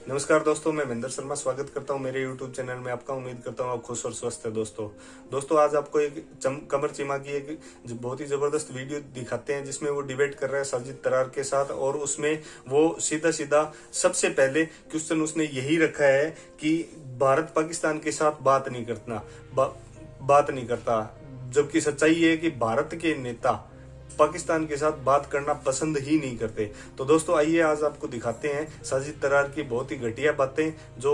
नमस्कार दोस्तों, मैं महेंद्र शर्मा स्वागत करता हूं मेरे YouTube चैनल में आपका। उम्मीद करता हूं आप खुश और स्वस्थ है। दोस्तों आज आपको एक कमर चिमा की एक बहुत ही जबरदस्त वीडियो दिखाते हैं जिसमें वो डिबेट कर रहा है साजिद तरार के साथ। और उसमें वो सीधा सीधा सबसे पहले क्वेश्चन उसने यही रखा है कि भारत पाकिस्तान के साथ बात नहीं करता, जबकि सच्चाई ये है कि भारत के नेता पाकिस्तान के साथ बात करना पसंद ही नहीं करते। तो दोस्तों आइए आज आपको दिखाते हैं साजिद तरार की बहुत ही घटिया बातें जो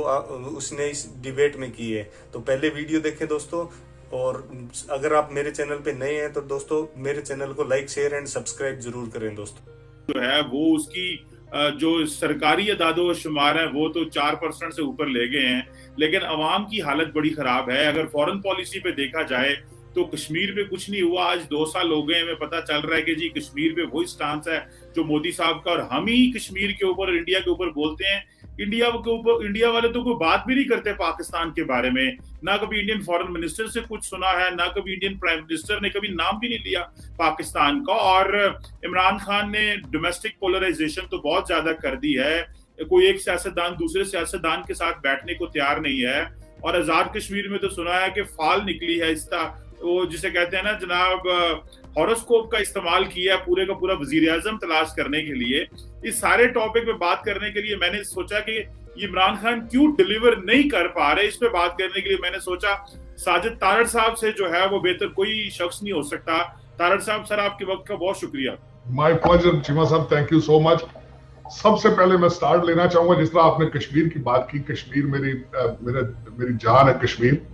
उसने इस डिबेट में की है। तो पहले वीडियो देखें दोस्तों, और अगर आप मेरे चैनल पे नए हैं तो दोस्तों मेरे चैनल को लाइक शेयर एंड सब्सक्राइब जरूर करें। दोस्तों जो है वो उसकी जो सरकारी अदादो शुमार है वो तो 4% से ऊपर ले गए हैं, लेकिन अवाम की हालत बड़ी खराब है। अगर फॉरेन पॉलिसी पे देखा जाए तो कश्मीर पे कुछ नहीं हुआ। आज 2 साल हो गए, हमें पता चल रहा है कि जी कश्मीर पे वही स्टांस है जो मोदी साहब का, और हम ही कश्मीर के ऊपर, इंडिया के ऊपर बोलते हैं। इंडिया वाले तो कोई बात भी नहीं करते पाकिस्तान के बारे में। ना कभी इंडियन फॉरेन मिनिस्टर से कुछ सुना है, ना कभी इंडियन प्राइम मिनिस्टर ने कभी नाम भी नहीं लिया पाकिस्तान का। और इमरान खान ने डोमेस्टिक पोलराइजेशन तो बहुत ज्यादा कर दी है। कोई एक सियासतदान दूसरे सियासतदान के साथ बैठने को तैयार नहीं है। और आजाद कश्मीर में तो सुना है कि फाल निकली है इसका, वो जिसे कहते हैं ना जनाब, हॉरोस्कोप का इस्तेमाल किया पूरे का पूरा वजीर आजम तलाश करने के लिए। इस सारे टॉपिक पे बात करने के लिए मैंने सोचा कि इमरान खान क्यों डिलीवर नहीं कर पा रहे, इस पे बात करने के लिए मैंने सोचा साजिद तारड़ साहब से जो है वो बेहतर कोई शख्स नहीं हो सकता। तारड़ साहब, सर आपके वक्त का बहुत शुक्रिया। माय प्लेजर चिमा साहब, थैंक यू सो मच। सबसे पहले मैं स्टार्ट लेना चाहूंगा, जिस तरह आपने कश्मीर की बात की, कश्मीर मेरी जान है कश्मीर।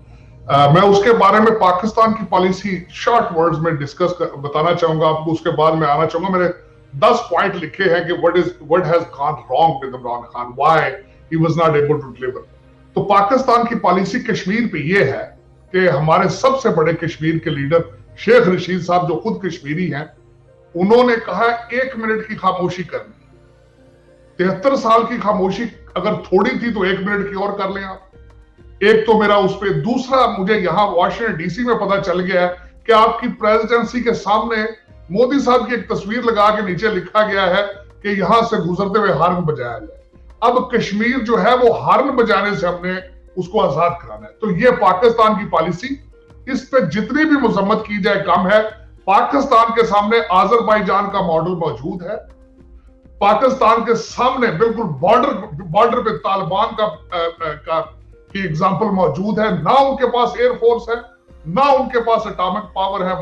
मैं उसके बारे में पाकिस्तान की पॉलिसी शॉर्ट वर्ड्स में बताना चाहूंगा आपको। उसके बाद मैं आना चाहूंगा, मैंने 10 पॉइंट लिखे हैं कि what has gone wrong with Imran Khan, why he was not able to deliver. तो पाकिस्तान की पॉलिसी कश्मीर पे ये है कि हमारे सबसे बड़े कश्मीर के लीडर शेख रशीद साहब, जो खुद कश्मीरी हैं, उन्होंने कहा 1 मिनट की खामोशी करनी। 73 साल की खामोशी अगर थोड़ी थी तो 1 मिनट की और कर लें आप। एक तो मेरा उस पे, दूसरा मुझे यहां वॉशिंगटन डीसी में पता चल गया है कि आपकी प्रेसिडेंसी के सामने मोदी साहब की एक तस्वीर लगा के नीचे लिखा गया है कि यहां से गुजरते हुए हार्न बजाया जाए। अब कश्मीर जो है वो हार्न बजाने से हमने उसको आजाद कराना है। तो ये पाकिस्तान की पॉलिसी, इस पे जितनी भी मजम्मत की जाए कम है। पाकिस्तान के सामने आजरबाईजान का मॉडल मौजूद है। पाकिस्तान के सामने बिल्कुल बॉर्डर पे तालिबान का की एग्जाम्पल मौजूद है। ना उनके पास एयरफोर्स है, ना उनके पास एटॉमिक पावर है।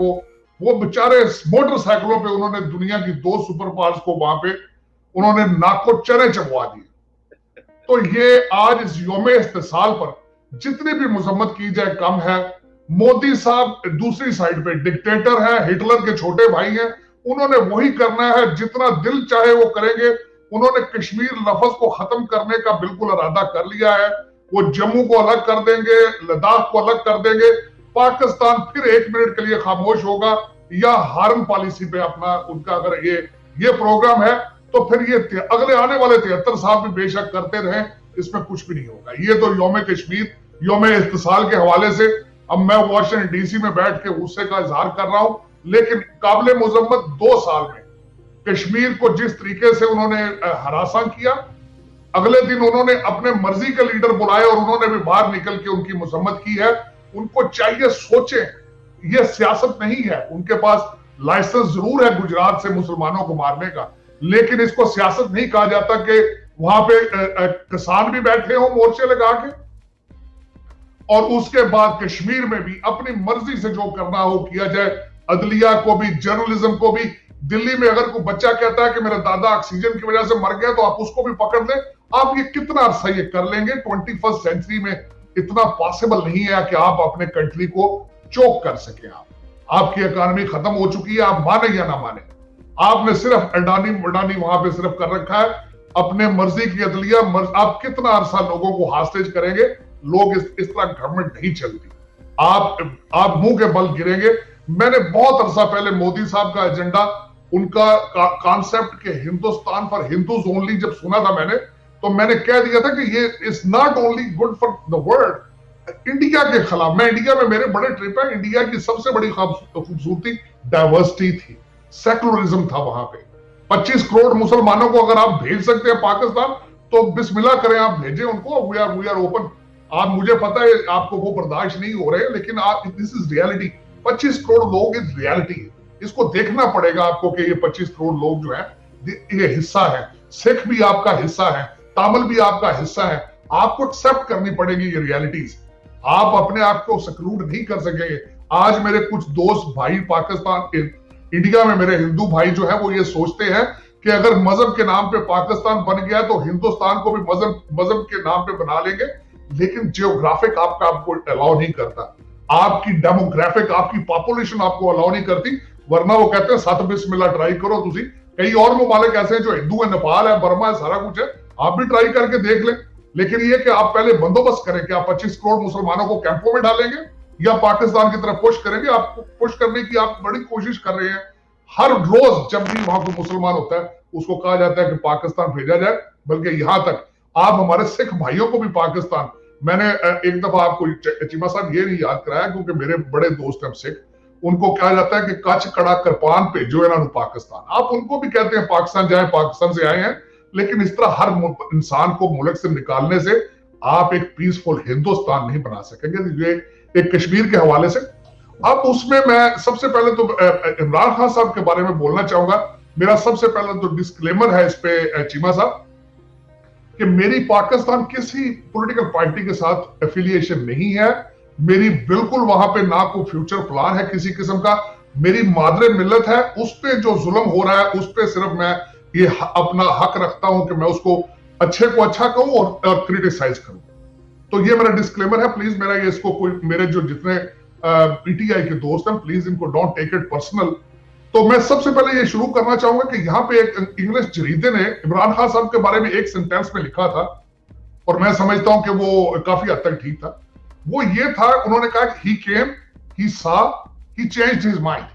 वो बेचारे मोटरसाइकिलों पे उन्होंने दुनिया की 2 सुपर पावर्स को वहां पे उन्होंने नाको चने चबवा दिए। तो ये आज इस यौम इस्तिसाल पर जितनी भी मजम्मत की जाए कम है। मोदी साहब दूसरी साइड पे डिक्टेटर है, हिटलर के छोटे भाई हैं। उन्होंने वही करना है, जितना दिल चाहे वो करेंगे। उन्होंने कश्मीर लफ्ज को खत्म करने का बिल्कुल इरादा कर लिया है। वो जम्मू को अलग कर देंगे, लद्दाख को अलग कर देंगे। पाकिस्तान फिर 1 मिनट के लिए खामोश होगा या हार्न पॉलिसी पे अपना, उनका अगर ये प्रोग्राम है तो फिर ये अगले आने वाले 73 साल भी बेशक करते रहे, इसमें कुछ भी नहीं होगा। ये तो यौम कश्मीर, यौम इस्तिसाल के हवाले से अब मैं वॉशिंगटन डीसी में बैठ के गुस्से का इजहार कर रहा हूं, लेकिन काबिले मुजम्मत 2 साल में कश्मीर को जिस तरीके से उन्होंने हरासा किया, अगले दिन उन्होंने अपने मर्जी के लीडर बुलाए और उन्होंने भी बाहर निकल के उनकी मजम्मत की है। उनको चाहिए सोचें, यह सियासत नहीं है। उनके पास लाइसेंस जरूर है गुजरात से मुसलमानों को मारने का, लेकिन इसको सियासत नहीं कहा जाता कि वहां पे किसान भी बैठे हो मोर्चे लगा के, और उसके बाद कश्मीर में भी अपनी मर्जी से जो करना हो किया जाए। अदलिया को भी, जर्नलिज्म को भी। दिल्ली में अगर कोई बच्चा कहता है कि मेरा दादा ऑक्सीजन की वजह से मर गया, तो आप उसको भी पकड़ लें। आप ये कितना अरसा ये कर लेंगे? 21st सेंचुरी में इतना पॉसिबल नहीं है कि आप अपने कंट्री को चोक कर सके। आपकी इकोनॉमी खत्म हो चुकी है, आप माने या ना माने। आपने सिर्फ अडानी वहां पे सिर्फ कर रखा है, अपने मर्जी की अदलिया। आप कितना अरसा लोगों को हॉस्टेज करेंगे? लोग इस तरह गवर्नमेंट नहीं चलती। आप मुंह के बल गिरेंगे। मैंने बहुत अरसा पहले मोदी साहब का एजेंडा, उनका कॉन्सेप्ट के हिंदुस्तान फॉर हिंदूज ओनली जब सुना था मैंने, तो मैंने कह दिया था कि ये is not only good for the world, India के खिलाफ। मैं इंडिया में, मेरे बड़े ट्रिप है, इंडिया की सबसे बड़ी खूबसूरती डाइवर्सिटी थी, सेकुलरिज्म था वहां पे। 25 करोड़ मुसलमानों को अगर आप भेज सकते हैं पाकिस्तान, तो बिस्मिल्लाह करें, आप भेजें उनको, वी आर ओपन। आप, मुझे पता है आपको वो बर्दाश्त नहीं हो रहे, लेकिन आप, दिस इज रियलिटी। 25 करोड़ लोग इस रियलिटी है, इसको देखना पड़ेगा आपको कि ये 25 करोड़ लोग जो है ये हिस्सा है। सिख भी आपका हिस्सा है, तामिल भी आपका हिस्सा है। आपको एक्सेप्ट करनी पड़ेगी ये रियलिटीज। आप अपने आप को सक्लूड नहीं कर सकेंगे। आज मेरे कुछ दोस्त भाई पाकिस्तान, इंडिया में मेरे हिंदू भाई जो है वो ये सोचते हैं कि अगर मजहब के नाम पे पाकिस्तान बन गया तो हिंदुस्तान को भी मजहब के नाम पे बना लेंगे, लेकिन जियोग्राफिक आपको अलाउ नहीं करता, आपकी डेमोग्राफिक, आपकी पॉपुलेशन आपको अलाउ नहीं करती। वरना वो कहते हैं 7 बिस्मिल्लाह ट्राई करो तुसी। कई और ममालिक ऐसे हैं जो हिंदू है, नेपाल है, बर्मा है, सारा कुछ है, आप भी ट्राई करके देख लें। लेकिन ये कि आप पहले बंदोबस्त करें कि आप 25 करोड़ मुसलमानों को कैंपों में डालेंगे या पाकिस्तान की तरफ पुश करेंगे। आप पुश करने की आप बड़ी कोशिश कर रहे हैं। हर रोज जब भी वहां कोई मुसलमान होता है उसको कहा जाता है कि पाकिस्तान भेजा जाए, बल्कि यहां तक आप हमारे सिख भाइयों को भी पाकिस्तान, मैंने एक दफा आपको चीमा साहब ये नहीं याद कराया क्योंकि मेरे बड़े दोस्त हैं सिख, उनको कहा जाता है कि कच कड़ा कृपान पे जो इन्होंने पाकिस्तान, आप उनको भी कहते हैं पाकिस्तान जाए, पाकिस्तान से आए हैं। लेकिन इस तरह हर इंसान को मुल्क से निकालने से आप एक पीसफुल हिंदुस्तान नहीं बना सकेंगे। ये एक कश्मीर के हवाले से, अब उसमें मैं सबसे पहले तो इमरान खान साहब के बारे में बोलना चाहूंगा। मेरा सबसे पहले तो डिस्क्लेमर है इस पे चीमा साहब कि मेरी पाकिस्तान किसी पॉलिटिकल पार्टी के साथ एफिलिएशन नहीं है। मेरी बिल्कुल वहां पे ना कोई फ्यूचर प्लान है किसी किस्म का। मेरी मादरे मिल्लत है, उस पे जो जुल्म हो रहा है उस पे सिर्फ मैं ये अपना हक रखता हूं कि मैं उसको अच्छे को अच्छा कहूं और क्रिटिसाइज करूं। तो ये मेरा डिस्क्लेमर है। प्लीज मेरा ये, इसको कोई, मेरे जो जितने पीटीआई के दोस्त हैं, प्लीज इनको डोंट टेक इट पर्सनल। तो मैं सबसे पहले ये शुरू करना चाहूंगा कि यहाँ पे एक इंग्लिश जरीदे ने इमरान खान साहब के बारे में एक सेंटेंस में लिखा था और मैं समझता हूं कि वो काफी हद तक ठीक था। वो ये था, उन्होंने कहा कि ही केम, ही सा, ही चेंज्ड हिज माइंड।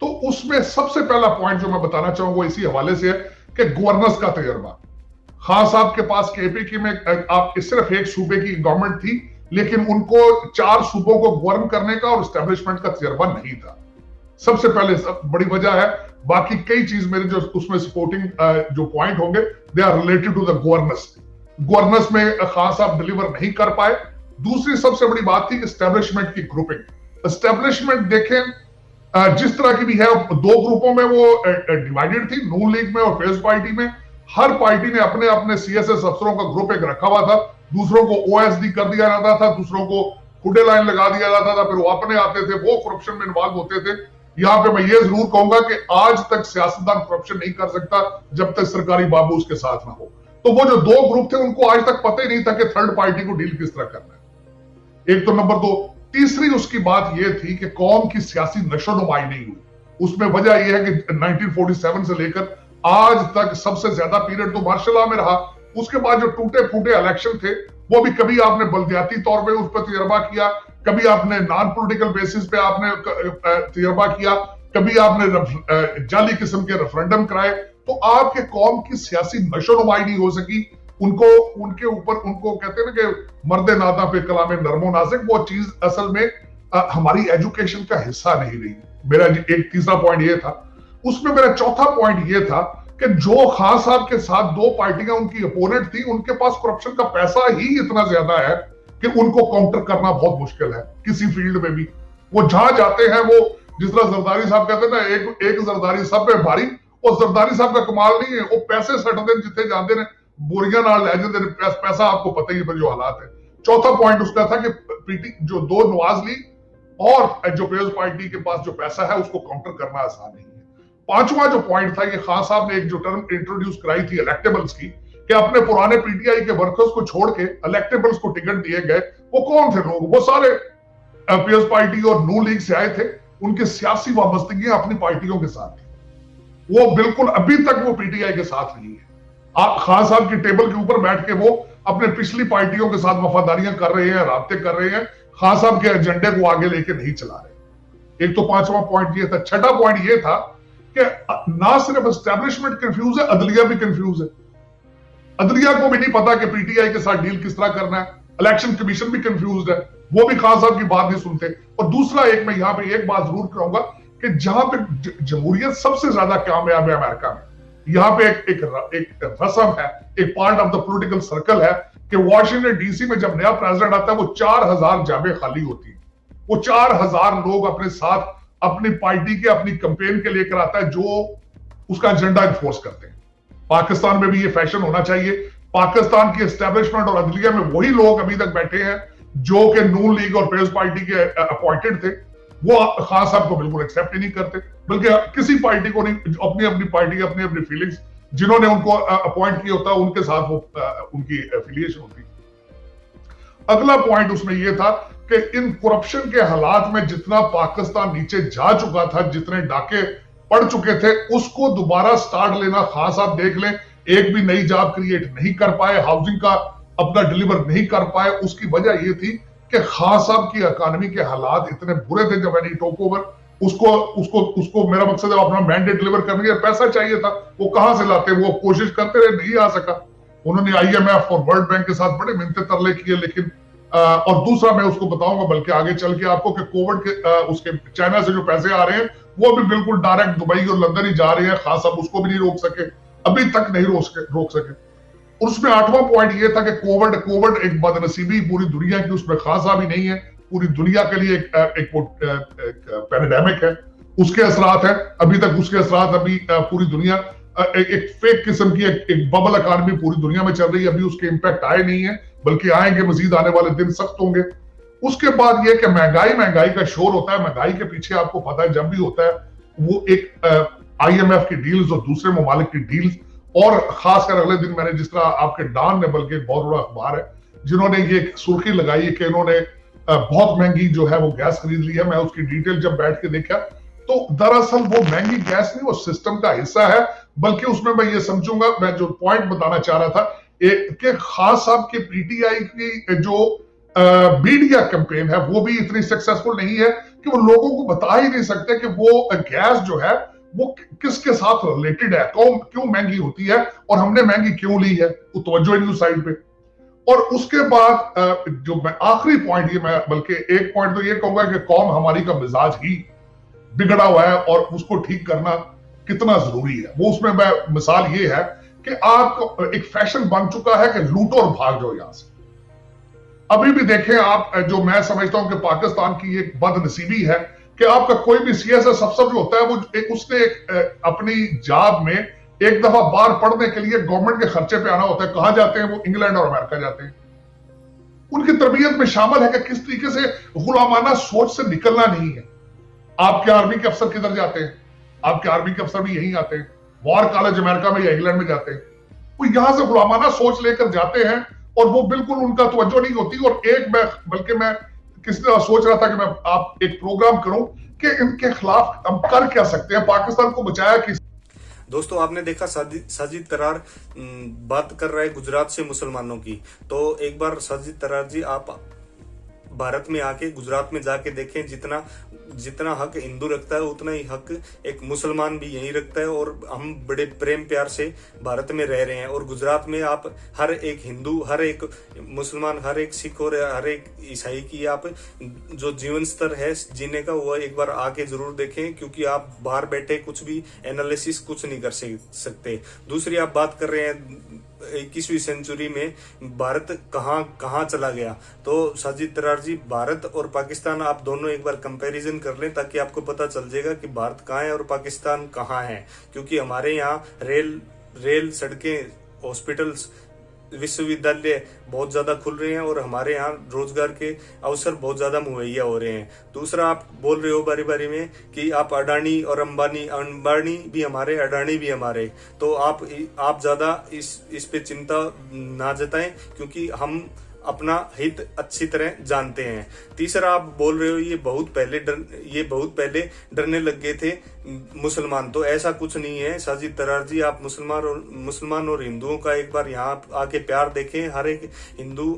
तो उसमें सबसे पहला पॉइंट जो मैं बताना चाहूंगा इसी हवाले से है कि गवर्नेंस का तजर्बा। खान साहब के पास केपी की में आप सिर्फ एक सूबे की गवर्नमेंट थी, लेकिन उनको 4 सूबों को गवर्न करने का और एस्टेब्लिशमेंट का तजर्बा नहीं था। सबसे पहले बड़ी वजह है। बाकी कई चीज मेरे जो उसमें सपोर्टिंग जो पॉइंट होंगे they are related to the governance. Governance में खान साहब डिलीवर नहीं कर पाए। दूसरी सबसे बड़ी बात थी एस्टेब्लिशमेंट की ग्रुपिंग। एस्टेब्लिशमेंट देखें जिस तरह की भी है, 2 ग्रुपों में वो डिवाइडेड थी, नून लीग में और पीपल्स पार्टी में। हर पार्टी ने अपने अपने सीएसएस अफसरों का ग्रुप एक रखा हुआ था। दूसरों को ओएसडी कर दिया जाता था, दूसरों को खुडे लाइन लगा दिया जाता था, फिर वो अपने आते थे, वो करप्शन में इन्वॉल्व होते थे। यहां पे मैं ये जरूर कहूंगा कि आज तक सियासतदान करप्शन नहीं कर सकता जब तक सरकारी बाबू उसके साथ ना हो। तो वो जो 2 ग्रुप थे उनको आज तक पता ही नहीं था कि थर्ड पार्टी को डील किस तरह करना है। एक तो नंबर 2। तीसरी उसकी बात यह थी कि कौम की सियासी नशोनुमाई नहीं हुई। उसमें वजह यह है कि 1947 से लेकर आज तक सबसे ज्यादा पीरियड तो मार्शल लॉ में रहा। उसके बाद जो टूटे फूटे इलेक्शन थे वो भी कभी आपने बलदियाती तौर पे उस पर तजर्बा किया, कभी आपने नॉन पॉलिटिकल बेसिस पे आपने तजर्बा किया, कभी आपने जाली किस्म के रेफरेंडम कराए। तो आपके कौम की सियासी नशोनुमाई नहीं हो सकी। उनको उनके ऊपर, उनको कहते हैं ना कि मर्दे नादा पे कलामे नरमो नाज़िक, वो चीज असल में हमारी एजुकेशन का हिस्सा नहीं रही। मेरा एक तीसरा पॉइंट ये था। उसमें मेरा चौथा पॉइंट ये था कि जो खान साहब के साथ 2 पार्टियां उनकी अपोनेंट थी, उनके पास करप्शन का पैसा ही इतना ज्यादा है कि उनको काउंटर करना बहुत मुश्किल है किसी फील्ड में भी। वो जहां जाते हैं, वो जिस तरह जरदारी साहब कहते हैं ना, एक जरदारी सब पे भारी। और जरदारी साहब का कमाल नहीं है, वो पैसे सटते जिथे जाते हैं, बोरियां नाल ले जाते हैं पैसा। आपको पता ही है जो हालात है। चौथा पॉइंट उसका था कि पीटी जो 2 नवाज लीग और जो पीपल्स पार्टी के पास जो पैसा है उसको काउंटर करना आसान नहीं है। 5वां जो पॉइंट था कि खान साहब ने एक जो टर्म इंट्रोड्यूस कराई थी इलेक्टेबल्स की, कि अपने पुराने पीटीआई के वर्कर्स को छोड़ के इलेक्टेबल्स को टिकट दिए गए। वो कौन थे लोग? वो सारे पीपल्स पार्टी और नून लीग से आए थे। उनकी सियासी वाबस्तगियां अपनी पार्टियों के साथ थी। वो बिल्कुल अभी तक वो पीटीआई के साथ नहीं है। आप खान साहब की टेबल के ऊपर बैठ के वो अपने पिछली पार्टियों के साथ वफादारियां कर रहे हैं, राब्ते कर रहे हैं, खान साहब के एजेंडे को आगे लेके नहीं चला रहे। एक तो 5वां पॉइंट ये था। 6ठा पॉइंट ये था कि ना सिर्फ एस्टेब्लिशमेंट कंफ्यूज है, अदलिया भी कंफ्यूज है। अदलिया को भी नहीं पता कि पीटीआई के साथ डील किस तरह करना है। इलेक्शन कमीशन भी कंफ्यूज है, वो भी खान साहब की बात नहीं सुनते। और दूसरा, एक मैं यहां पे एक बात जरूर कहूंगा कि जहां पे जमहूरियत सबसे ज्यादा कामयाब है अमेरिका में, यहाँ पे एक रस्म है, एक part of the political circle है कि वॉशिंगटन डीसी में जब नया प्रेसिडेंट आता है वो 4000 जगह खाली होती है। वो 4000 लोग अपने साथ अपनी पार्टी के अपनी कैंपेन के लेकर आता है जो उसका एजेंडा इन्फोर्स करते हैं। पाकिस्तान में भी ये फैशन होना चाहिए। पाकिस्तान की एस्टेब्लिशमेंट और अदलिया में वही लोग अभी तक बैठे हैं जो कि नून लीग और पीपल्स पार्टी के अपॉइंटेड थे, वो खान साहब को बिल्कुल एक्सेप्ट ही नहीं करते, बल्कि किसी पार्टी को नहीं, अपनी अपनी पार्टी की अपनी अपनी फीलिंग्स, जिन्होंने उनको अपॉइंट किया होता है उनके साथ वो उनकी एफिलिएशन होती। अगला पॉइंट उसमें यह था कि इन करप्शन के हालात में जितना पाकिस्तान नीचे जा चुका था, जितने डाके पड़ चुके थे, उसको दोबारा स्टार्ट लेना खान साहब देख लें। एक भी नई जॉब क्रिएट नहीं कर पाए, हाउसिंग का अपना डिलीवर नहीं कर पाए। उसकी वजह यह थी कि खान साहब की इकोनॉमी के हालात इतने बुरे थे जब मैंने टोक ओवर, उसको मेरा मकसद है अपना मैंडेट डिलीवर करने का पैसा चाहिए था, वो कहां से लाते, वो कोशिश करते रहे, नहीं आ सका। उन्होंने IMF और वर्ल्ड बैंक के साथ बड़े मिन्नते तरले किए, लेकिन और दूसरा मैं उसको बताऊंगा बल्कि आगे चल के आपको कि कोविड के उसके चाइना से जो पैसे आ रहे हैं वो भी बिल्कुल डायरेक्ट दुबई और लंदन ही जा रहे हैं। खान साहब उसको भी नहीं रोक सके, अभी तक नहीं रोक सके। और उसमें 8वां पॉइंट ये था कि कोविड एक बदनसीबी पूरी दुनिया की, उसमें खान साहब ही नहीं है, पूरी दुनिया के लिए एक पैंडेमिक है, उसके असरात है। अभी तक उसके असरात अभी पूरी दुनिया एक फेक किस्म की एक बबल इकॉनमी पूरी दुनिया में चल रही है, अभी उसके इंपैक्ट आए नहीं है, बल्कि आएंगे, मजीद आने वाले दिन सख्त होंगे। उसके बाद यह कि महंगाई का शोर होता है। महंगाई के पीछे आपको पता है जब भी होता है वो एक IMF की डील्स और दूसरे ममालिक की डील्स, और खासकर अगले दिन मैंने जिस तरह आपके डॉन ने, बल्कि एक बहुत बड़ा अखबार है जिन्होंने ये सुर्खी लगाई कि इन्होंने बहुत महंगी जो है वो गैस खरीद ली है। मैं उसकी डिटेल जब बैठ के देखा तो दरअसल वो महंगी गैस नहीं, वो सिस्टम का हिस्सा है, बल्कि उसमें मैं ये समझूंगा, मैं जो पॉइंट बताना चाह रहा था कि खान साहब के PTI की जो मीडिया कैंपेन है वो भी इतनी सक्सेसफुल नहीं है कि वो लोगों को बता ही नहीं सकते कि वो गैस जो है वो किसके साथ रिलेटेड है, क्यों महंगी होती है और हमने महंगी क्यों ली है, वो तवज्जो नहीं उस साइड पे। और उसके बाद जो मैं आखिरी पॉइंट, ये मैं बल्कि एक पॉइंट तो ये कहूंगा कि कौम हमारी का मिजाज ही बिगड़ा हुआ है और उसको ठीक करना कितना जरूरी है। वो उसमें मैं मिसाल ये है कि आपको एक फैशन बन चुका है कि लूटो और भाग जाओ यहां से। अभी भी देखें आप, जो मैं समझता हूं कि पाकिस्तान की एक बदनसीबी है कि आपका कोई भी CSS अफसर जो होता है वो उसने अपनी जॉब में एक दफा बाहर पढ़ने के लिए गवर्नमेंट के खर्चे पे आना होता है। कहां जाते हैं वो? इंग्लैंड और अमेरिका जाते हैं। उनकी तरबियत में शामिल है कि किस तरीके से गुलामाना सोच से निकलना नहीं है। आपके आर्मी के अफसर किधर जाते हैं? आपके आर्मी के अफसर भी यहीं आते हैं, वॉर कॉलेज अमेरिका में या इंग्लैंड में जाते हैं। वो यहां से गुलामाना सोच लेकर जाते हैं और वो बिल्कुल उनका तवज्जो नहीं होती। और बल्कि मैं किसी तरह सोच रहा था कि मैं आप एक प्रोग्राम करूं कि इनके खिलाफ हम कर क्या सकते हैं, पाकिस्तान को बचाया किस। दोस्तों आपने देखा साजिद तरार बात कर रहा है गुजरात से मुसलमानों की, तो एक बार साजिद तरार जी आप भारत में आके गुजरात में जाके देखें, जितना हक हिंदू रखता है उतना ही हक एक मुसलमान भी यहीं रखता है। और हम बड़े प्रेम प्यार से भारत में रह रहे हैं। और गुजरात में आप हर एक हिंदू, हर एक मुसलमान, हर एक सिख और हर एक ईसाई की आप जो जीवन स्तर है जीने का, वो एक बार आके जरूर देखें, क्योंकि आप बाहर बैठे कुछ भी एनालिसिस कुछ नहीं कर सकते। दूसरी आप बात कर रहे हैं 21वीं सेंचुरी में भारत कहां चला गया, तो साजिद तरार जी भारत और पाकिस्तान आप दोनों एक बार कंपैरिजन कर लें ताकि आपको पता चल जाएगा कि भारत कहां है और पाकिस्तान कहां है। क्योंकि हमारे यहाँ रेल सड़कें, हॉस्पिटल्स, विश्वविद्यालय बहुत ज्यादा खुल रहे हैं और हमारे यहाँ रोजगार के अवसर बहुत ज्यादा मुहैया हो रहे हैं। दूसरा आप बोल रहे हो बारी बारी में कि आप अडानी और अंबानी भी हमारे, अडानी भी हमारे, तो आप ज्यादा इस पे चिंता ना जताएं, क्योंकि हम अपना हित अच्छी तरह जानते हैं। तीसरा आप बोल रहे हो ये बहुत पहले डरने लग गए थे मुसलमान, तो ऐसा कुछ नहीं है साजिद तरार जी। आप मुसलमान और हिंदुओं का एक बार यहाँ आके प्यार देखें। हर एक हिंदू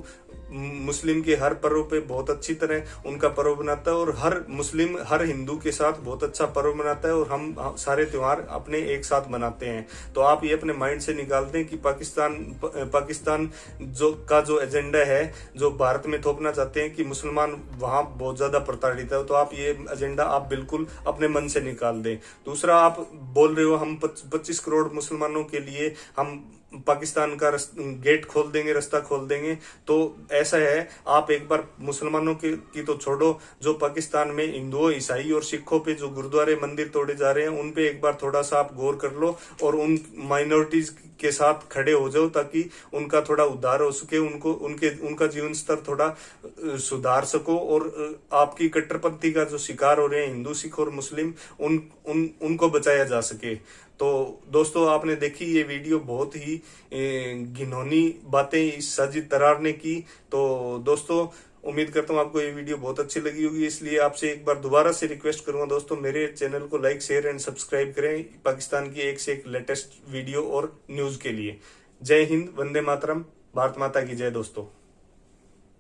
मुस्लिम के हर पर्व पे बहुत अच्छी तरह उनका पर्व मनाता है और हर मुस्लिम हर हिंदू के साथ बहुत अच्छा पर्व मनाता है और हम सारे त्योहार अपने एक साथ मनाते हैं। तो आप ये अपने माइंड से निकाल दें कि पाकिस्तान जो एजेंडा है, जो भारत में थोपना चाहते हैं कि मुसलमान वहां बहुत ज्यादा प्रताड़ित है, तो आप ये एजेंडा आप बिल्कुल अपने मन से निकाल दें। दूसरा, आप बोल रहे हो हम 25 करोड़ मुसलमानों के लिए हम पाकिस्तान का गेट खोल देंगे, रास्ता खोल देंगे। तो ऐसा है, आप एक बार मुसलमानों की तो छोड़ो, जो पाकिस्तान में हिंदुओं, ईसाई और सिखों पे जो गुरुद्वारे मंदिर तोड़े जा रहे हैं उन पे एक बार थोड़ा सा आप गौर कर लो और उन माइनॉरिटीज के साथ खड़े हो जाओ ताकि उनका थोड़ा उद्धार हो सके, उनका जीवन स्तर थोड़ा सुधार सको और आपकी कट्टरपंथी का जो शिकार हो रहे हैं हिंदू, सिख और मुस्लिम उनको बचाया जा सके। तो दोस्तों, आपने देखी ये वीडियो, बहुत ही घिनौनी बातें इस साजिद तरार ने की। तो दोस्तों, उम्मीद करता हूँ आपको ये वीडियो बहुत अच्छी लगी होगी, इसलिए आपसे एक बार दोबारा से रिक्वेस्ट करूंगा दोस्तों, मेरे चैनल को लाइक, शेयर एंड सब्सक्राइब करें पाकिस्तान की एक से एक लेटेस्ट वीडियो और न्यूज के लिए। जय हिंद, वंदे मातरम, भारत माता की जय दोस्तों।